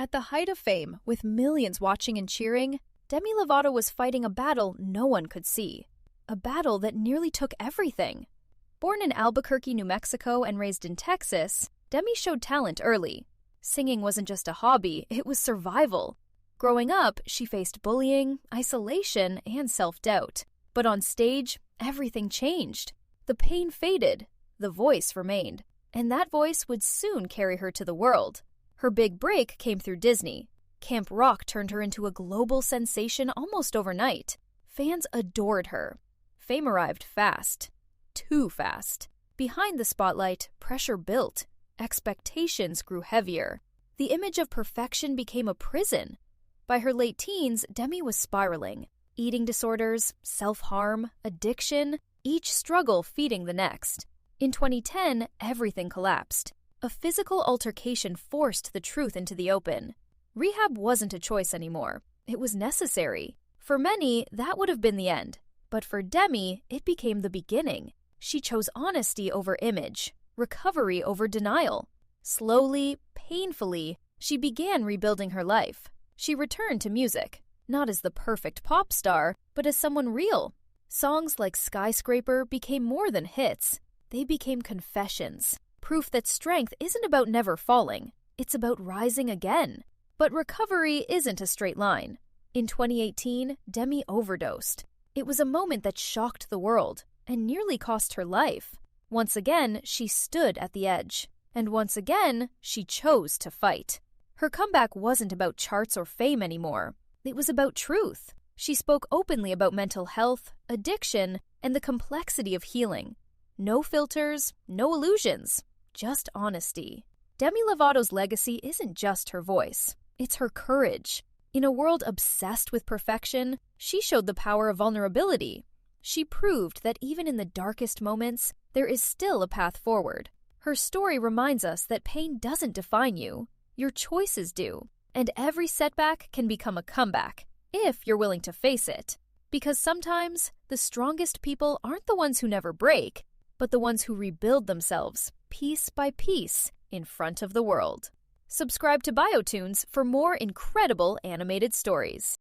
At the height of fame, with millions watching and cheering, Demi Lovato was fighting a battle no one could see. A battle that nearly took everything. Born in Albuquerque, New Mexico, and raised in Texas, Demi showed talent early. Singing wasn't just a hobby, it was survival. Growing up, she faced bullying, isolation, and self-doubt. But on stage, everything changed. The pain faded, the voice remained, and that voice would soon carry her to the world. Her big break came through Disney. Camp Rock turned her into a global sensation almost overnight. Fans adored her. Fame arrived fast. Too fast. Behind the spotlight, pressure built. Expectations grew heavier. The image of perfection became a prison. By her late teens, Demi was spiraling. Eating disorders, self-harm, addiction, each struggle feeding the next. In 2010, everything collapsed. A physical altercation forced the truth into the open. Rehab wasn't a choice anymore. It was necessary. For many, that would have been the end. But for Demi, it became the beginning. She chose honesty over image, recovery over denial. Slowly, painfully, she began rebuilding her life. She returned to music, not as the perfect pop star, but as someone real. Songs like Skyscraper became more than hits. They became confessions, proof that strength isn't about never falling. It's about rising again. But recovery isn't a straight line. In 2018, Demi overdosed. It was a moment that shocked the world and nearly cost her life. Once again, she stood at the edge. And once again, she chose to fight. Her comeback wasn't about charts or fame anymore. It was about truth. She spoke openly about mental health, addiction, and the complexity of healing. No filters, no illusions, just honesty. Demi Lovato's legacy isn't just her voice. It's her courage. In a world obsessed with perfection, she showed the power of vulnerability. She proved that even in the darkest moments, there is still a path forward. Her story reminds us that pain doesn't define you. Your choices do. And every setback can become a comeback, if you're willing to face it. Because sometimes, the strongest people aren't the ones who never break, but the ones who rebuild themselves, piece by piece, in front of the world. Subscribe to BioToons for more incredible animated stories.